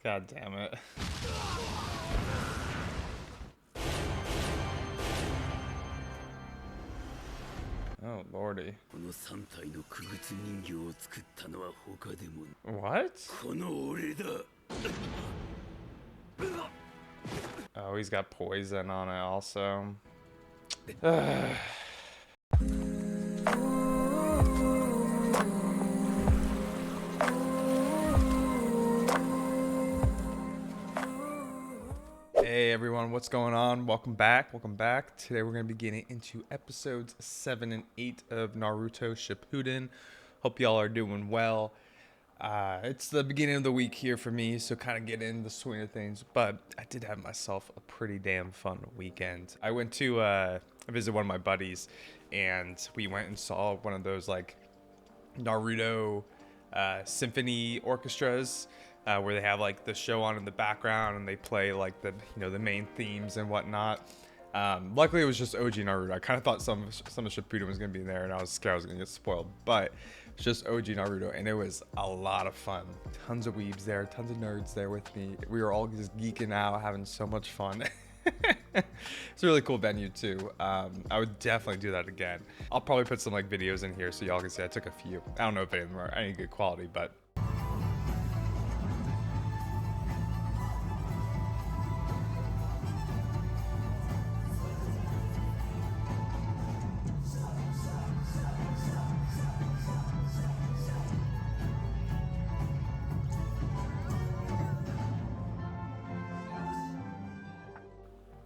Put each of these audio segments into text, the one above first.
God damn it. Oh lordy. What? Oh, he's got poison on it also. Hey everyone, what's going on? Welcome back. Today we're going to be getting into episodes 7 and 8 of Naruto Shippuden. Hope y'all are doing well. It's the beginning of the week here for me, so kind of get in the swing of things. But I did have myself a pretty damn fun weekend. I went to visit one of my buddies, and we went and saw one of those like Naruto symphony orchestras. Where they have like the show on in the background and they play like the the main themes and whatnot. Luckily it was just OG Naruto. I kind of thought some of Shippuden was gonna be in there and I was scared I was gonna get spoiled, but it's just OG Naruto and it was a lot of fun. Tons of weebs there, tons of nerds there with me. We were all just geeking out, having so much fun. It's a really cool venue too. I would definitely do that again. I'll probably put some like videos in here so y'all can see I took a few. I don't know if any of them are any good quality, but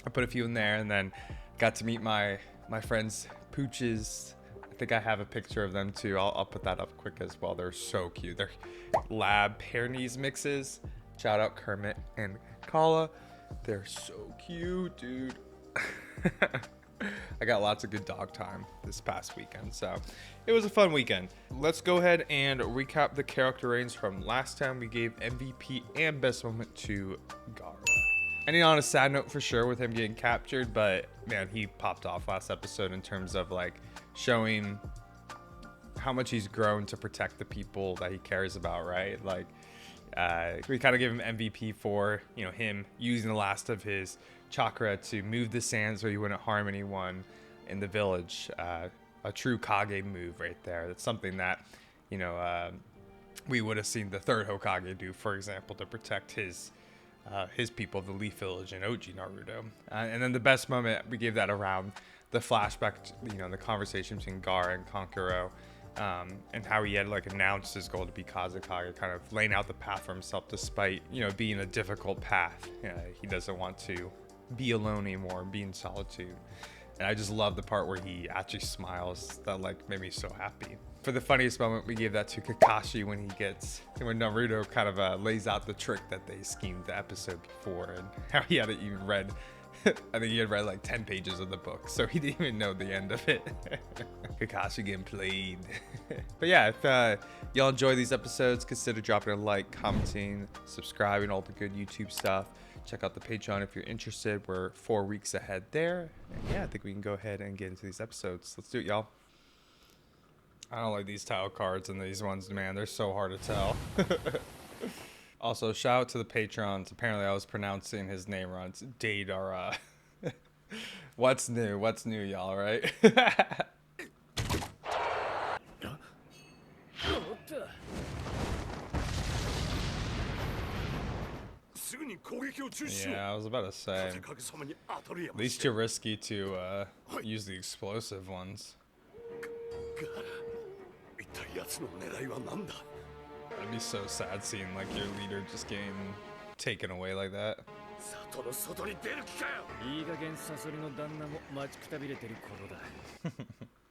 I put a few in there and then got to meet my friends Pooches. I think I have a picture of them too. I'll put that up quick as well. They're so cute. They're lab Pyrenees mixes. Shout out Kermit and Kala. They're so cute, dude. I got lots of good dog time this past weekend, so it was a fun weekend. Let's go ahead and recap the character ratings from last time. We gave MVP and best moment to Gaara. Ending on a sad note for sure with him getting captured, but man, he popped off last episode in terms of like showing how much he's grown to protect the people that he cares about, right? Like we kind of give him MVP for him using the last of his chakra to move the sand so he wouldn't harm anyone in the village. A true Kage move right there. That's something that we would have seen the third Hokage do, for example, to protect his people, the Leaf Village and OG Naruto. And then the best moment, we gave that around the flashback, the conversation between Gaara and Kankuro, and how he had like announced his goal to be Kazekage, kind of laying out the path for himself despite, being a difficult path. He doesn't want to be alone anymore, be in solitude. And I just love the part where he actually smiles. That like made me so happy. For the funniest moment, we gave that to Kakashi when Naruto kind of lays out the trick that they schemed the episode before, and how he hadn't even read, I think he had read like 10 pages of the book, so he didn't even know the end of it. Kakashi getting played. But yeah, if y'all enjoy these episodes, consider dropping a like, commenting, subscribing, all the good YouTube stuff. Check out the Patreon if you're interested. We're 4 weeks ahead there. And yeah, I think we can go ahead and get into these episodes. Let's do it, y'all. I don't like these title cards and these ones, man. They're so hard to tell. Also, shout out to the patrons. Apparently, I was pronouncing his name wrong. It's Daedara. What's new? What's new, y'all, right? Yeah, I was about to say. At least too risky to use the explosive ones. That'd be so sad seeing like your leader just getting taken away like that.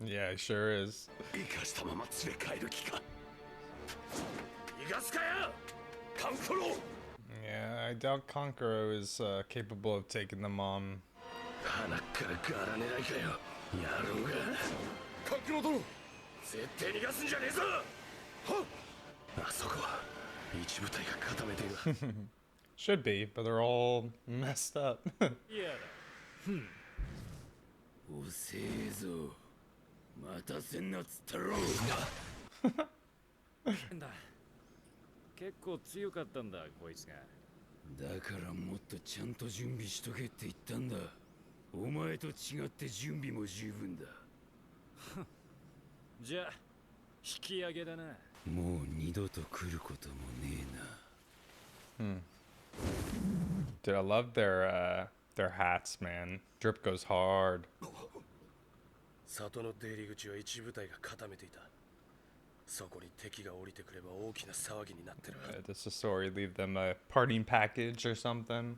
Yeah, it sure is. Yeah, I doubt Kankuro is capable of taking them on. Should be, but they're all messed up. またせんなっつったろ。結構強かったんだこいつが。だからもっとちゃんと準備しとけって言ったんだ。お前と違って準備も十分だ。じゃあ引き上げだな。もう二度と来ることもねえな。Dude, I love their hats, man. Drip goes hard. 里の出入り口は一部隊が固めていた。そこに敵が降りてくれば大きな騒ぎになってる。Does Sasori leave them a parting package or something?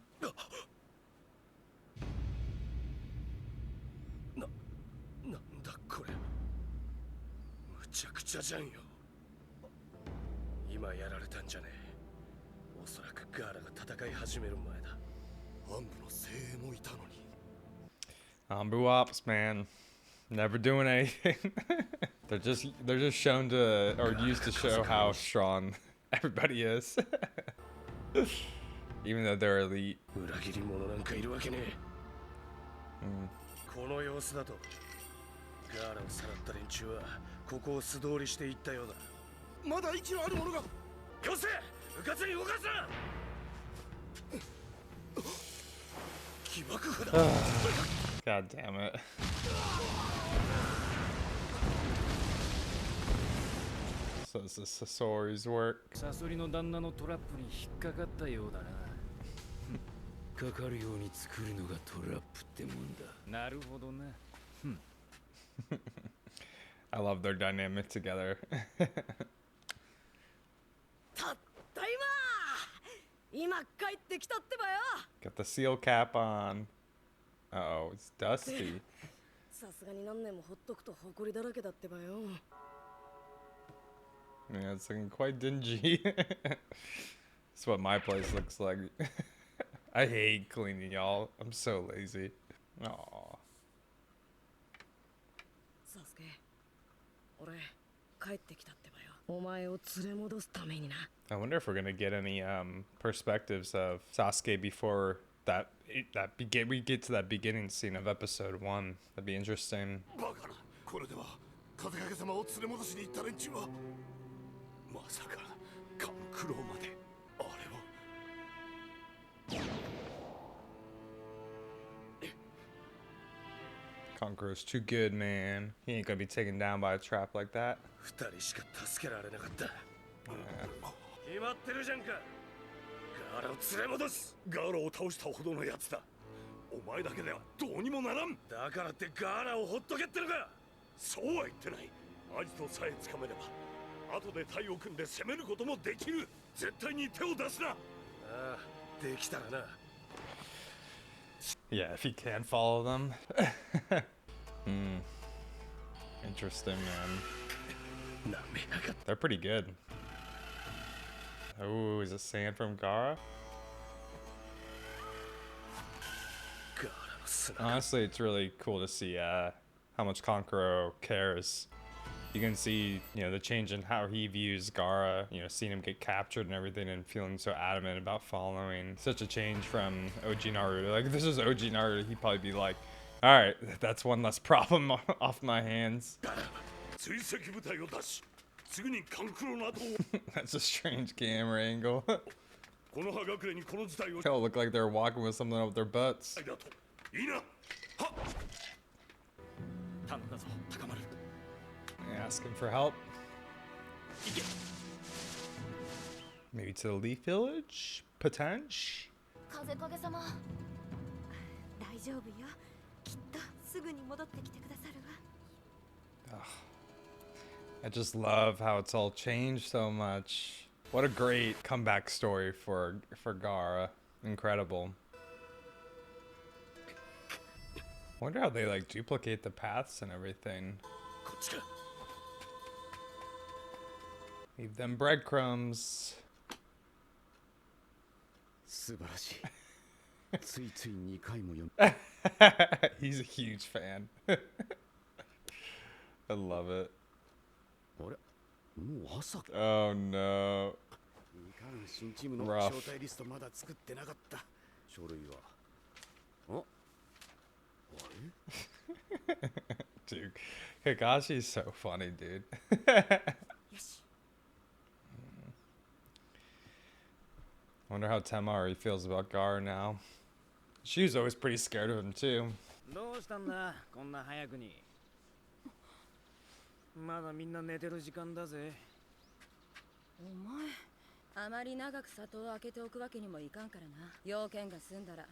なんだこれ。むちゃくちゃじゃんよ。今やられたんじゃねえ。おそらくガーラが戦い始める前だ。暗部の精鋭もいたのに。Ambu ops, man. Never doing anything. they're just shown to or used to show how strong everybody is. Even though they're elite. 裏切り者なんかいるわけねえ。この様子だとガーラをさらった連中はここを素通りしていったようだ。まだ息のある者が。よせ、うかつに動かすな。起爆砲だ。God damn it. So this is Sasori's work. サソリの旦那のトラップに引っかかったようだな。かかるように作るのがトラップってもんだ。なるほどな。I love their dynamic together. たった今帰ってきたってばよ。 Got the seal cap on. Uh-oh, it's dusty. さすがに何年もほっとくと埃だらけだってばよ。 Yeah, it's looking quite dingy. That's what my place looks like. I hate cleaning, y'all. I'm so lazy. Aww. サスケ、俺帰ってきたってばよ。お前を連れ戻すためにな。 I wonder if we're gonna get any perspectives of Sasuke before we get to that beginning scene of episode 1. That'd be interesting. バカな。これでは風影様を連れ戻しに行った連中はまさかカンクローまであれを。Kankuro's too good, man. He ain't gonna be taken down by a trap like that. 二人しか助けられなかった。決まってるじゃんか。ガーラを連れ戻す。ガーラを倒したほどのやつだ。お前だけではどうにもならん。だからってガーラをほっとけってのか。そうは言ってない。アジトさえつかめれば後で隊を組んで攻めることもできる。絶対に手を出すな。ああ、できたらな。Yeah, if he can follow them. Interesting, man. なめやがっ They're pretty good. Oh, is it sand from Gaara? ガーラの砂。 Honestly, it's really cool to see how much Kankuro cares. You can see, the change in how he views Gaara, seeing him get captured and everything and feeling so adamant about following. Such a change from OG Naruto. Like, if this is OG Naruto, he'd probably be like, all right, that's one less problem off my hands. 追跡部隊を出し、次にカンクロなどを。 That's a strange camera angle. この葉隠れにこの事態を。 They all look like they're walking with something up their butts. だといいな。はっ。頼んだぞ、高丸。 Asking for help. Maybe to the Leaf Village? Potential? 風影様、大丈夫よ。きっとすぐに戻ってきてくださるわ。 I just love how it's all changed so much. What a great comeback story for Gaara. Incredible. Wonder how they like duplicate the paths and everything. こっちか。 Leave them breadcrumbs. 素晴らしい。ついつい2回も読む。 He's a huge fan. I love it. あれ、もう朝か。 Oh no. いかん、新チームの Rough. 招待リストまだ作ってなかった。書類は。あれ？ Dude, Kakashi's so funny, dude. よし Wonder how Temari feels about Gaara now. She was always pretty scared of him too. どうしたんだこんな早くに。まだみんな寝てる時間だぜ。お前あまり長く里を開けておくわけにもいかんからな。用件が済んだら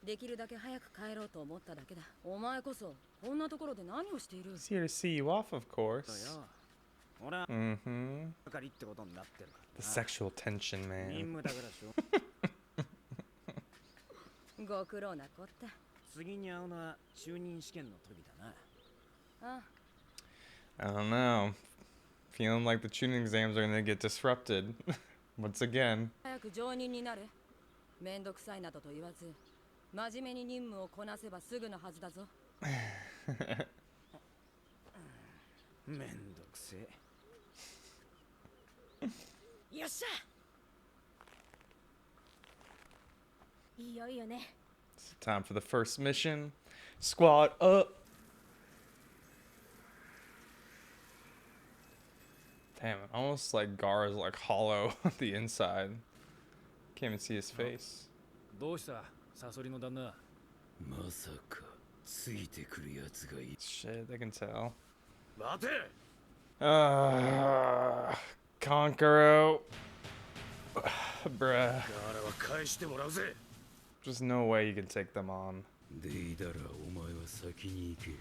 できるだけ早く帰ろうと思っただけだ。お前こそこんなところで何をしている？ He's here to see you off, of だ course. よ。俺は Mm-hmm. 係ってことになってるか The らな。 sexual tension, 任 man. 務だからしょ。ご苦労なこった。次に会うのは就任試験の時だな。あ I don't know. Feeling like the tuning exams are gonna get disrupted once again. 早く上任になれ。めんどくさいなどと言わず真面目に任務をこなせばすぐのはずだぞ。めんどくせえ。よっしゃ。いよいよね It's time for the first mission. Squad up. Damn, it almost like Gaara's like hollow on the inside. Can't even see his face. どうしたサソリの旦那。まさかついてくるやつがい Shit, they can tell. 待て Kankuro. Bruh. ガーラは返してもらうぜ Just no way you can take them on. でいいだらお前は先に行け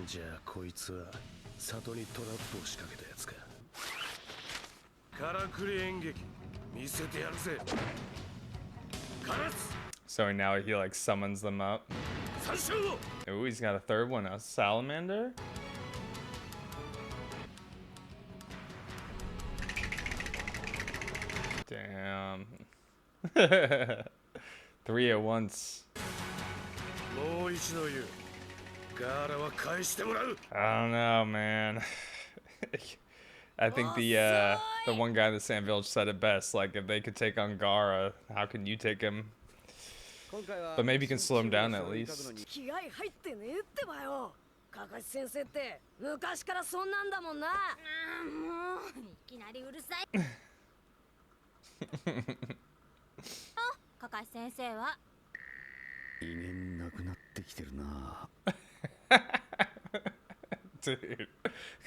じゃあこいつは里にトラップを仕掛けたやつかからくり演劇見せてやるぜカラス So now he like summons them up. 三章 Ooh, he's got a third one, a salamander. Damn. 3 at once. もう一度言うガーラは返してもらう I don't know, man. I think the one guy in the Sand Village said it best. Like, if they could take on Gaara, how can you take him? But maybe you can slow him down at least. 気合入ってねえってばよ。かかし先生って昔からそんなんだもんな。もういきなりうるさいカカシ先生は威厳なくなってきてるな Dude,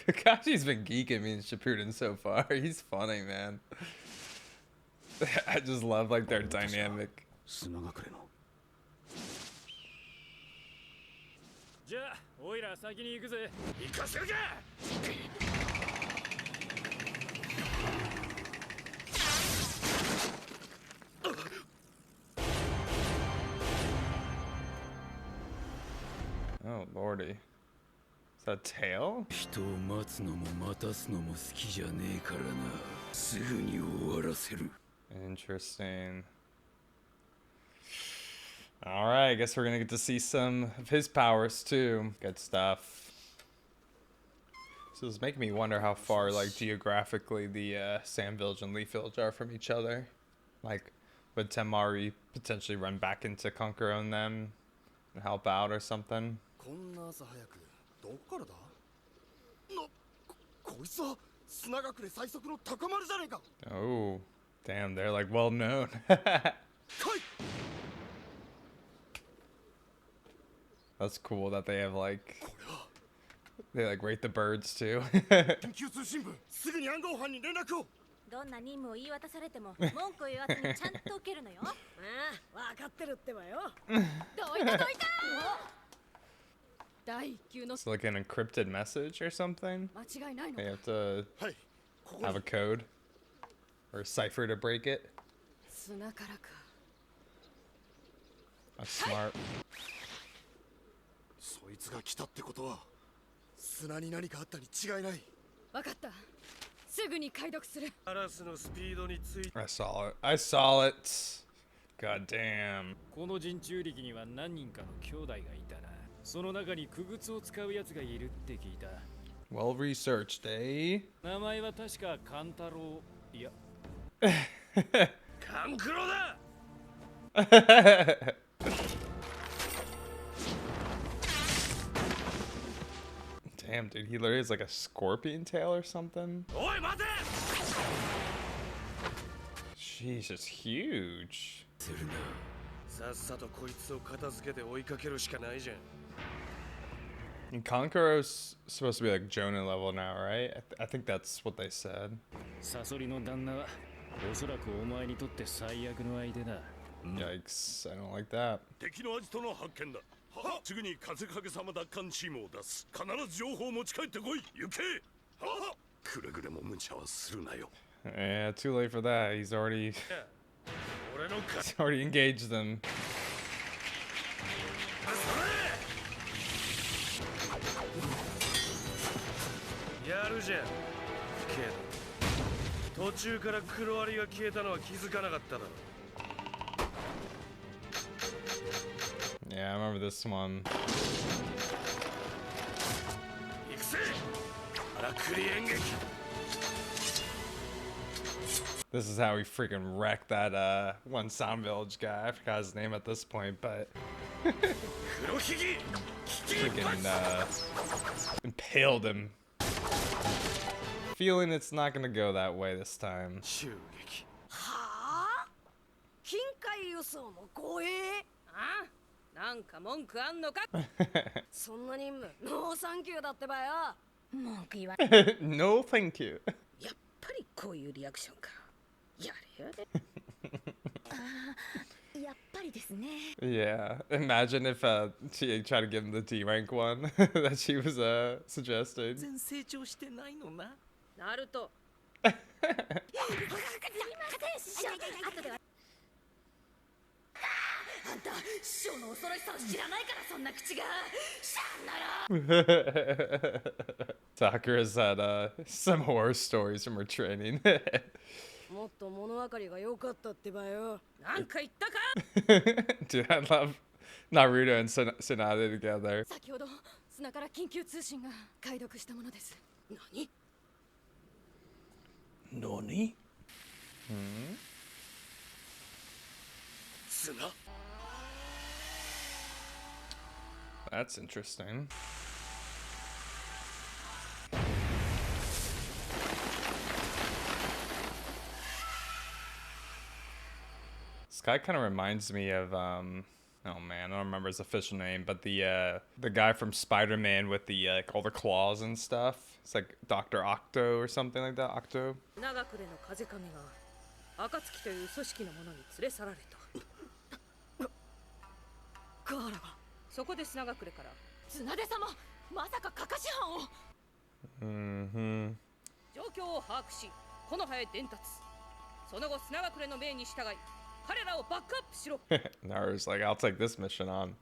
Kakashi's been geeking me in Shippuden so far. He's funny, man. I just love like their dynamic. 砂隠れのじゃあおいら先に行くぜ。行かせるか Oh, lordy. Is that a tail? 人を待つのも待たすのも好きじゃねえからなすぐに終わらせる Interesting. Alright, I guess we're gonna get to see some of his powers too. Good stuff. So it's making me wonder how far, like, geographically the Sand Village and Leaf Village are from each other. Like, would Temari potentially run back into Kankuro and them and help out or something? こんな朝早くどこからだこいつは砂隠れ最速の高丸じゃねえか Oh, damn, they're like well known. That's cool that they have like, they like rate the birds too. 緊急通信部すぐに暗号班に連絡をどんな任務を言い渡されても文句を言わずにちゃんと受けるのよああ、分かってるってばよ。どいたどいた第一級の It's like an encrypted message or something. 間違いないの They have to はいここ have a code or a cipher to break it. 砂からか。 That's smart. そいつが来たってことは砂に何かあったに違いない分かった。すぐに解読する。カラスのスピードについて I saw it. I saw it. God damn. この人中力には何人かの兄弟がいたな。その中に傀儡を使うやつがいるって聞いた。 Well researched, eh? 名前は確かカンタロウ。いや、カンクロだ Damn, dude, he literally has like a scorpion tail or something. おい待て Jeez, it's huge. さっさとこいつを片付けて追いかけるしかないじゃん And Kankuro's supposed to be like Jonah level now, right? I think that's what they said. サソリの旦那はおそらくお前にとって最悪の相手だ。 Yikes, I don't like that. 敵のアジトの発見だはすぐに風影様奪還チームを出す必ず情報を持ち帰ってこい行けはくれぐれも無茶はするなよ Yeah, too late for that. He's already 俺のか he's already engaged them. やるじゃんけど途中から黒アリが消えたのは気づかなかっただろ Yeah, I remember this one. 行くぜ荒くり演劇 This is how we freaking wrecked that one Sound Village guy. I forgot his name at this point, but 黒ひぎ freaking impaled him. Feeling it's not gonna go that way this time. 襲撃はあ金塊予想も護衛あなんか文句あんのかそんな任務ノーサンキューだってばよ文句言わ No, thank you. やっぱりこういうリアクションかやれやれやっぱりですね。 Yeah, imagine if she tried to give him the D rank one that she was suggesting. 全成長してないのな。ナルトあんた師匠の恐ろしさを知らないからそんな口がシャンなら Sakura's had some horror stories from her training. もっと物分かりが良かったってばよなんか言ったか Dude, I love Naruto and Tsunade together. 先ほど砂から緊急通信が解読したものです何 NANI? 砂 That's interesting. This guy kind of reminds me of oh man, I don't remember his official name, but the guy from Spider-Man with the like all the claws and stuff. It's like Dr. Octo or something like that. Octo. 長久手の風影が暁という組織の者に連れ去られたガーラがそこで砂隠れから綱出様まさかカカシ班を Mm-hmm. 状況を把握しこの葉へ伝達その後砂隠れの命に従い彼らをバックアップしろ Naruto's like, I'll take this mission on.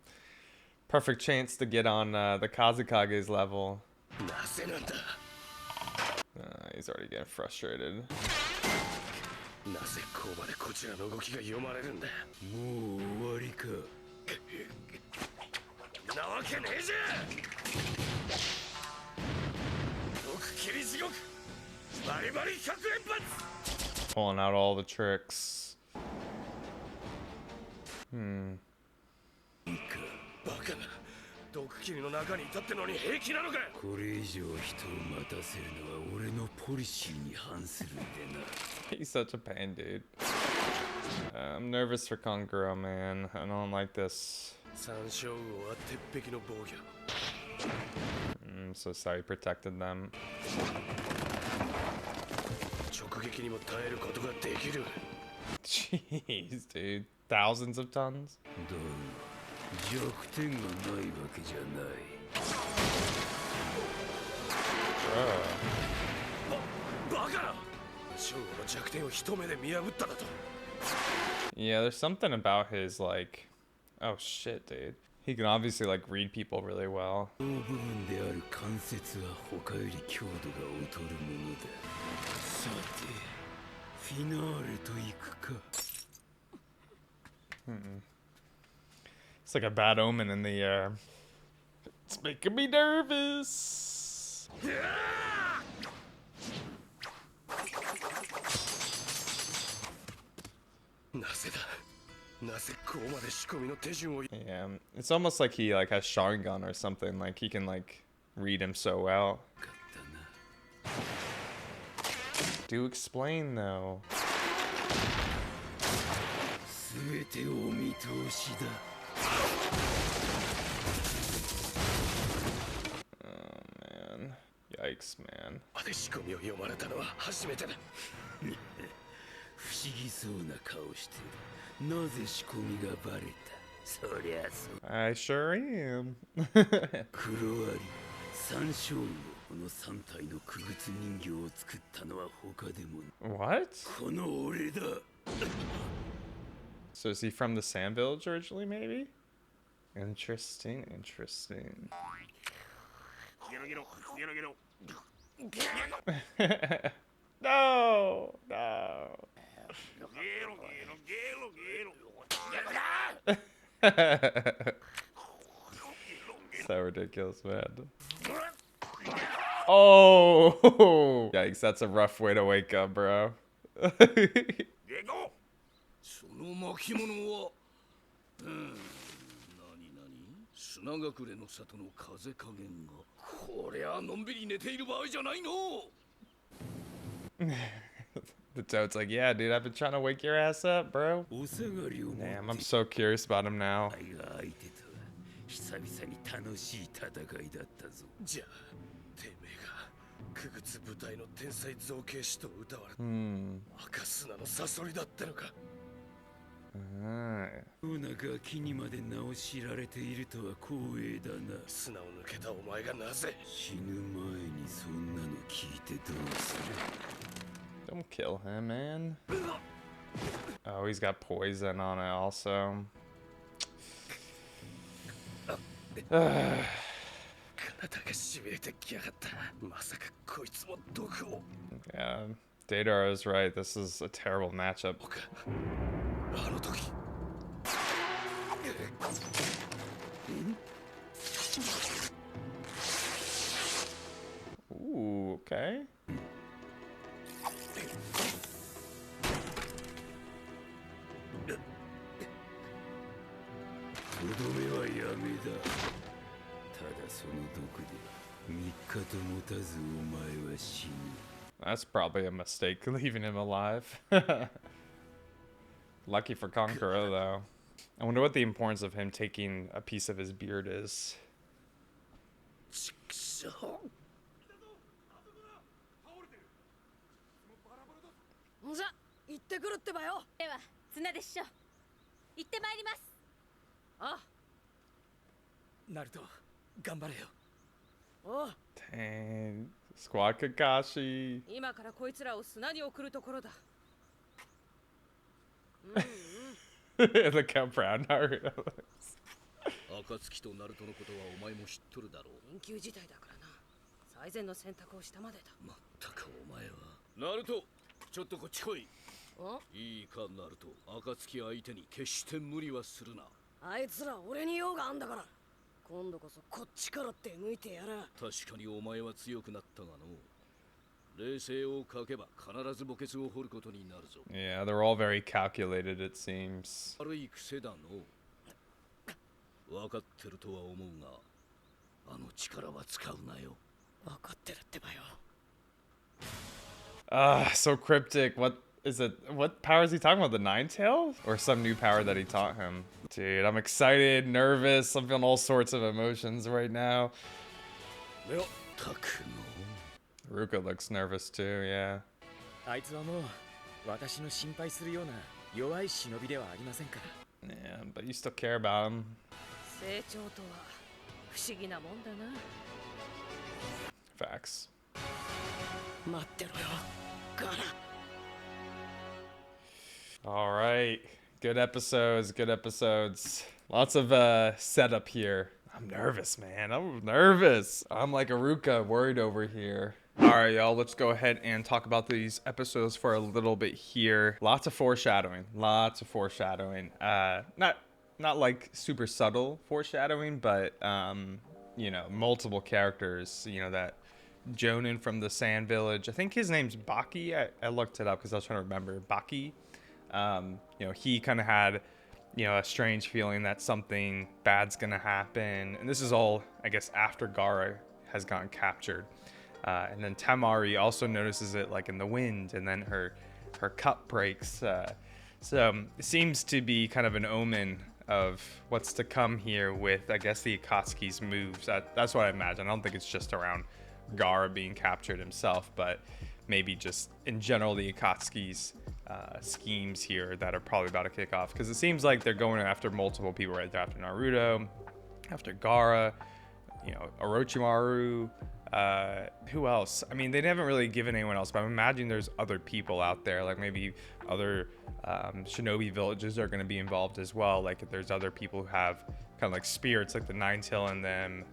Perfect chance to get on the Kazekage's level. なぜなんだ He's already getting frustrated. なぜこうまでこちらの動きが読まれるんだもう終わりか。なわけねえじゃん毒切り地獄バリバリ100連発 Pulling out all the tricks. Hmm. バカな毒切りの中にいたってのに平気なのかこれ以上人を待たせるのは俺のポリシーに反するんでな。He's such a pain, dude. I'm nervous for Kankuro, man. I don't like this. 三将軍は鉄壁の防御 I'm so sorry he protected them. 直撃にも耐えることができる Jeez, dude. Thousands of tons? だが弱点がないわけじゃない。バカな将軍の弱点を一目で見破っただと Yeah, there's something about his, like... Oh, shit, dude. He can obviously, like, read people really well. この部分である関節は他より強度が劣るものだ。さて、フィナーレといくか。It's like a bad omen in the air. It's making me nervous. なぜだなぜこうまで仕込みの手順を Yeah, it's almost like he like has Sharingan or something. Like he can like read him so well. Do explain though. Oh man. Yikes, man. 仕込みを読まれたのは初めてだ。不思議そうな顔してる。なぜ仕込みがバレた。そりゃそう。 I sure am. 黒アリ三章のこの3体の傀儡人形を作ったのは他でも What? この俺だ。 So is he from the Sand Village originally, maybe? Interesting, interesting. No, no. So ridiculous, man. Oh, yikes! That's a rough way to wake up, bro. その巻物は何砂隠れの里の風加減がこりゃのんびり寝ている場合じゃないの。 The toad's like, yeah, dude, I've been trying to wake your ass up, bro. お下がりを持って Damn, I'm so curious about him now. 愛が相手とは久々に楽しい戦いだったぞ。じゃあてめえが傀儡部隊の天才造形師と歌われた赤砂のサソリだったのか。おなガキにまで名を知られているとは光栄だな。砂を抜けたお前がなぜ死ぬ前にそんなの聞いてどうする。 Don't kill him, man. Oh, he's got poison on it also. 体がしびれてきやがった。まさかこいつも毒を。 Yeah, Dataro is right. This is a terrible matchup. あの時 Ooh, okay. とどめはやめだ。ただその毒で3日と持たずお前は死ぬ。 That's probably a mistake, leaving him alive. Lucky for Kankuro, though. I wonder what the importance of him taking a piece of his beard is. ちくしょう。じゃ行ってくるってばよ。では綱でしょ。行ってまいります。あ、ナルト頑張れよ。おう、 Dang. Squad Kakashi. 今からこいつらを砂に送るところだ。 Look how proud Naruto is. 暁とナルトのことはお前も知っとるだろう。緊急事態だからな。最善の選択をしたまでだ。まったくお前は。ナルト、ちょっとこっち来い。お、いいかナルト、暁相手に決して無理はするな。あいつら俺に用があんだから。今度こそこっちから手抜いてやら。確かにお前は強くなったがの。冷静をかけば必ず墓穴を掘ることになるぞ。 Yeah, they're all very calculated, it seems. 悪い癖だの。分かってるとは思うが、あの力は使うなよ。分かってるってばよ。 So cryptic. What is it? What power is he talking about? The Nine Tail? Or some new power that he taught him? Dude, I'm excited, nervous. I'm feeling all sorts of emotions right now. よったくの。 Ruka looks nervous too, yeah. あいつはもう私の心配するような弱い忍びではありませんから。 Yeah, but you still care about him. 成長とは不思議なもんだな。 Facts. 待ってろよ、ガラ。 All right. Good episodes, good episodes. Lots of setup here. I'm nervous, man. I'm nervous. I'm like Aruka, worried over here. All right, y'all, let's go ahead and talk about these episodes for a little bit here. Lots of foreshadowing. Lots of foreshadowing. Not like super subtle foreshadowing, but you know, multiple characters, you know, that Jonin from the Sand Village. I think his name's Baki. I looked it up because I was trying to remember. Baki. You know, he kind of had, you know, a strange feeling that something bad's gonna happen. And this is all, I guess, after Gaara has gotten captured. And then Tamari also notices it like in the wind, and then her cup breaks. So it seems to be kind of an omen of what's to come here with, I guess, the Akatsuki's moves. That's what I imagine. I don't think it's just around Gaara being captured himself, but maybe just in general the Akatsuki's schemes here that are probably about to kick off. Because it seems like they're going after multiple people, right? They're after Naruto, after Gaara, Orochimaru. Who else? I mean, they haven't really given anyone else, but I'm imagining there's other people out there, like maybe other shinobi villages are going to be involved as well. Like if there's other people who have kind of like spirits, like the Nine Tail in them,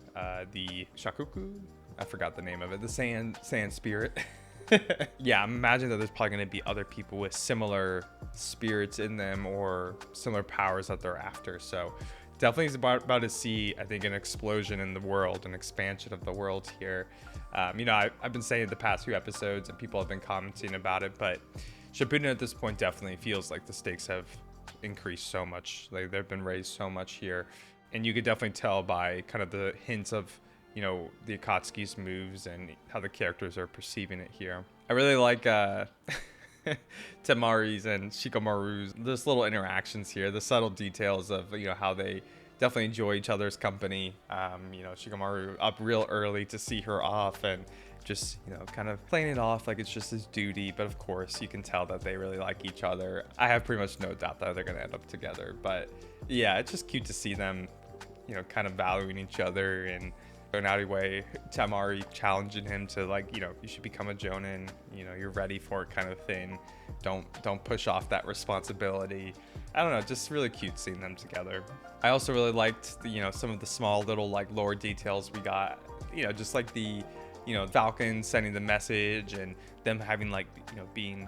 the Shakuku, I forgot the name of it, the sand spirit. Yeah, I'm imagining that there's probably going to be other people with similar spirits in them or similar powers that they're after. So definitely is about to see, I think, an explosion in the world, an expansion of the world here. I've been saying the past few episodes and people have been commenting about it, but Shippuden at this point definitely feels like the stakes have increased so much. Like they've been raised so much here. And you could definitely tell by kind of the hints of, the Akatsuki's moves and how the characters are perceiving it here. I really like Temari's and Shikamaru's just little interactions here, the subtle details of how they definitely enjoy each other's company. Shikamaru up real early to see her off and just kind of playing it off like it's just his duty, but of course you can tell that they really like each other. I have pretty much no doubt that they're gonna end up together, but yeah, it's just cute to see them kind of valuing each other and an outy way. Tamari challenging him to you should become a jonin, you're ready for it kind of thing. Don't push off that responsibility. I don't know, just really cute seeing them together. I also really liked some of the small little lore details we got, just like the Falcon sending the message and them having being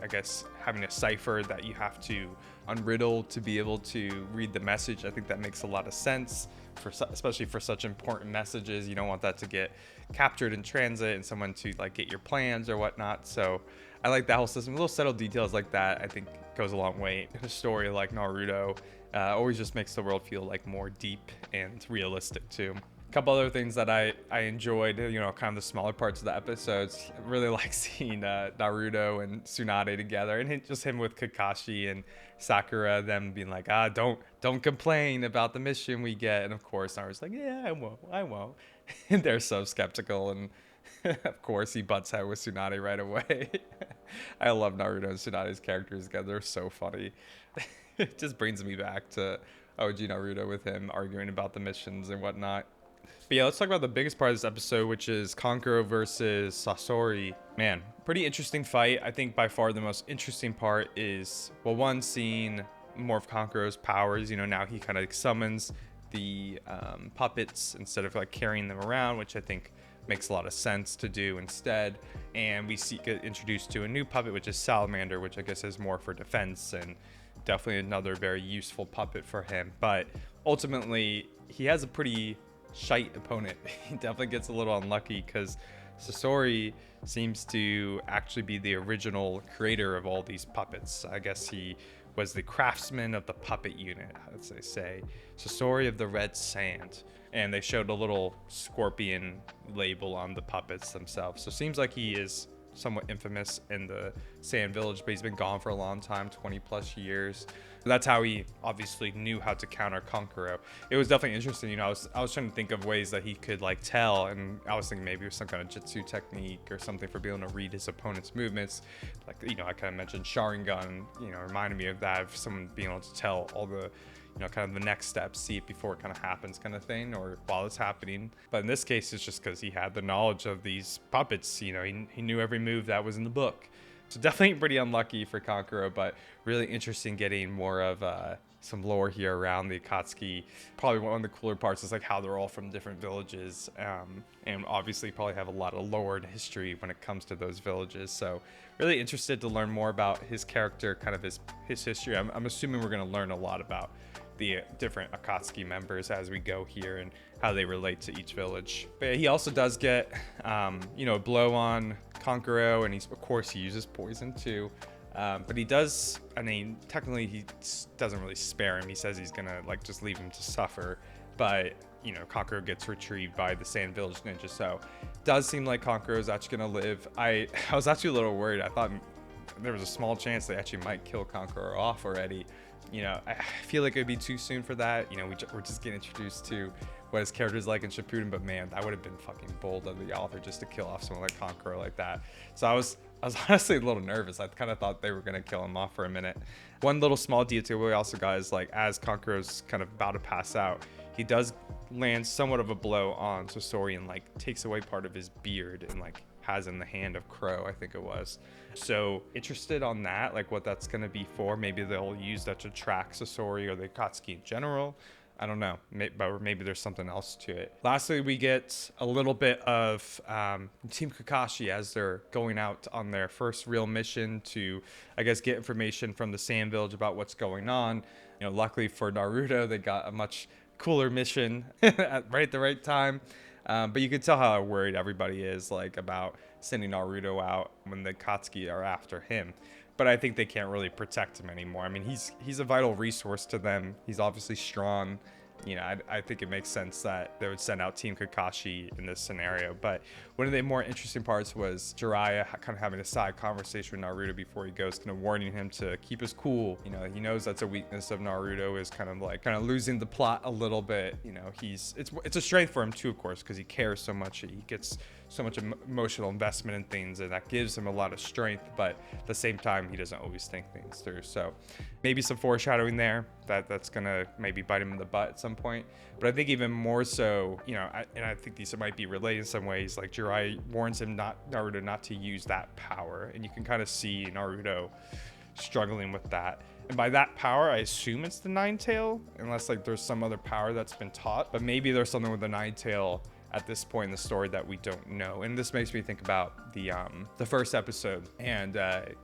I guess having a cipher that you have to unriddle to be able to read the message. I think that makes a lot of sense, especially for such important messages. You don't want that to get captured in transit and someone to get your plans or whatnot. So I like that whole system. Little subtle details like that I think goes a long way in a story like Naruto. Always just makes the world feel more deep and realistic too. Couple other things that I enjoyed, kind of the smaller parts of the episodes. I really like seeing Naruto and Tsunade together, and just him with Kakashi and Sakura, them being like, don't complain about the mission we get. And of course, Naruto's like, yeah, I won't. And they're so skeptical, and of course he butts head with Tsunade right away. I love Naruto and Tsunade's characters together. They're so funny. It just brings me back to OG Naruto with him arguing about the missions and whatnot. But yeah, let's talk about the biggest part of this episode, which is Kankuro versus Sasori. Man, pretty interesting fight. I think by far the most interesting part is, well, one, seeing more of Kankuro's powers. Now he kind of summons the puppets instead of carrying them around, which I think makes a lot of sense to do instead. And we get introduced to a new puppet, which is Salamander, which I guess is more for defense and definitely another very useful puppet for him. But ultimately, he has a pretty shite opponent. He definitely gets a little unlucky because Sasori seems to actually be the original creator of all these puppets. I guess he was the craftsman of the puppet unit, as they say. Sasori of the Red Sand. And they showed a little scorpion label on the puppets themselves. So it seems like he is somewhat infamous in the Sand Village, but he's been gone for a long time, 20 plus years. That's how he obviously knew how to counter Kankuro. It was definitely interesting. I was trying to think of ways that he could tell, and I was thinking maybe it was some kind of jutsu technique or something for being able to read his opponent's movements. I kind of mentioned Sharingan, reminded me of that, of someone being able to tell all the kind of the next steps, see it before it kind of happens kind of thing, or while it's happening. But in this case, it's just because he had the knowledge of these puppets. He knew every move that was in the book. So definitely pretty unlucky for Kankuro, but really interesting getting more of some lore here around the Akatsuki. Probably one of the cooler parts is how they're all from different villages, and obviously probably have a lot of lore and history when it comes to those villages. So really interested to learn more about his character, kind of his history. I'm assuming we're going to learn a lot about the different Akatsuki members as we go here and how they relate to each village. But he also does get, a blow on Kankuro, and of course he uses poison too. But he does, technically he doesn't really spare him. He says he's gonna just leave him to suffer. But you know, Kankuro gets retrieved by the Sand Village ninja. So it does seem like Kankuro is actually gonna live. I was actually a little worried. I thought there was a small chance they actually might kill Kankuro off already. You know, I feel like it would be too soon for that. You know, we're just getting introduced to what his character's like in Shippuden, but man, that would have been fucking bold of the author just to kill off someone like Kankuro like that. So I was honestly a little nervous. I kind of thought they were gonna kill him off for a minute. One little small detail we also got is like as Kankuro's kind of about to pass out, he does land somewhat of a blow on Sasori and like takes away part of his beard and like has in the hand of Crow, I think it was. So interested on that, like what that's gonna be for. Maybe they'll use that to track Sasori or the Akatsuki in general. I don't know, but maybe there's something else to it. Lastly, we get a little bit of Team Kakashi as they're going out on their first real mission to, I guess, get information from the Sand Village about what's going on. You know, luckily for Naruto, they got a much cooler mission right at the right time. But you could tell how worried everybody is like about sending Naruto out when the Akatsuki are after him. But I think they can't really protect him anymore. I mean, he's a vital resource to them. He's obviously strong. You know, I think it makes sense that they would send out Team Kakashi in this scenario. But one of the more interesting parts was Jiraiya kind of having a side conversation with Naruto before he goes, kind of warning him to keep his cool. You know, he knows that's a weakness of Naruto, is kind of losing the plot a little bit. You know, it's a strength for him too, of course, because he cares so much. He gets so much emotional investment in things, and that gives him a lot of strength. But at the same time, he doesn't always think things through. So maybe some foreshadowing there that's gonna maybe bite him in the butt at some point. But I think even more so, you know, I think these might be related in some ways. Like Jiraiya warns him Naruto not to use that power, and you can kind of see Naruto struggling with that. And by that power, I assume it's the Nine Tail, unless like there's some other power that's been taught. But maybe there's something with the Nine Tail at this point in the story that we don't know. And this makes me think about the first episode and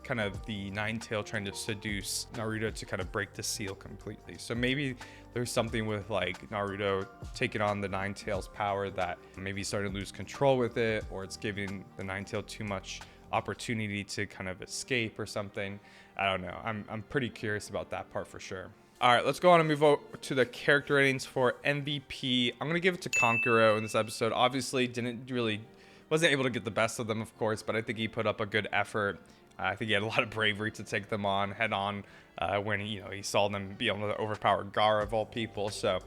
kind of the Nine Tail trying to seduce Naruto to kind of break the seal completely. So maybe there's something with like Naruto taking on the Nine Tail's power that maybe he's starting to lose control with it, or it's giving the Nine Tail too much opportunity to kind of escape or something. I don't know. I'm pretty curious about that part for sure. All right, let's go on and move over to the character ratings for MVP. I'm gonna give it to Kankuro in this episode. Obviously, wasn't able to get the best of them, of course, but I think he put up a good effort. I think he had a lot of bravery to take them on head on when he saw them be able to overpower Gaara of all people. So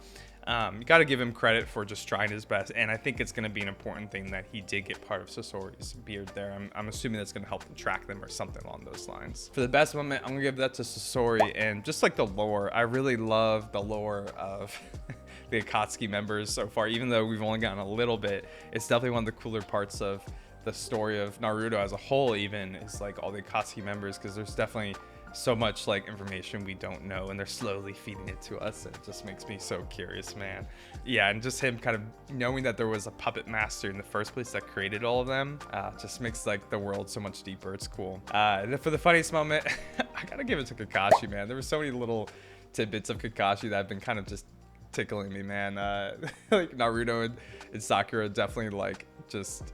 you got to give him credit for just trying his best, and I think it's going to be an important thing that he did get part of Sasori's beard there. I'm assuming that's going to help him track them or something along those lines. For the best moment, I'm going to give that to Sasori, and just like the lore, I really love the lore of the Akatsuki members so far. Even though we've only gotten a little bit, it's definitely one of the cooler parts of the story of Naruto as a whole. Even is like all the Akatsuki members, because there's definitely so much like information we don't know, and they're slowly feeding it to us. It just makes me so curious, man. Yeah, and just him kind of knowing that there was a puppet master in the first place that created all of them just makes like the world so much deeper. It's cool. For the funniest moment, I gotta give it to Kakashi, man. There were so many little tidbits of Kakashi that have been kind of just tickling me, man. Like Naruto and Sakura definitely like just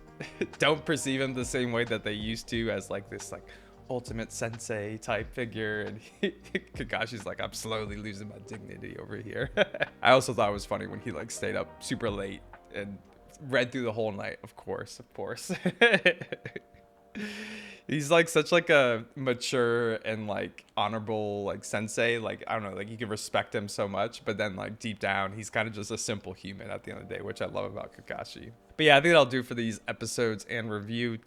don't perceive him the same way that they used to, as like this like ultimate sensei type figure, and Kakashi's like, I'm slowly losing my dignity over here. I also thought it was funny when he like stayed up super late and read through the whole night. Of course he's like such like a mature and like honorable like sensei. Like I don't know, like you can respect him so much, but then like deep down he's kind of just a simple human at the end of the day, which I love about Kakashi. But yeah, I think that'll do for these episodes and review.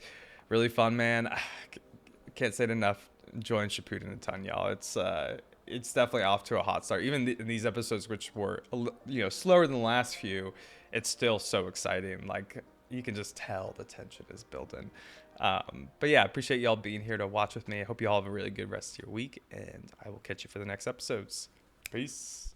Really fun, man. Can't say it enough. Enjoying Shippuden a ton, y'all. It's definitely off to a hot start. Even in these episodes, which were slower than the last few, it's still so exciting. Like you can just tell the tension is building. But yeah, I appreciate y'all being here to watch with me. I hope you all have a really good rest of your week, and I will catch you for the next episodes. Peace.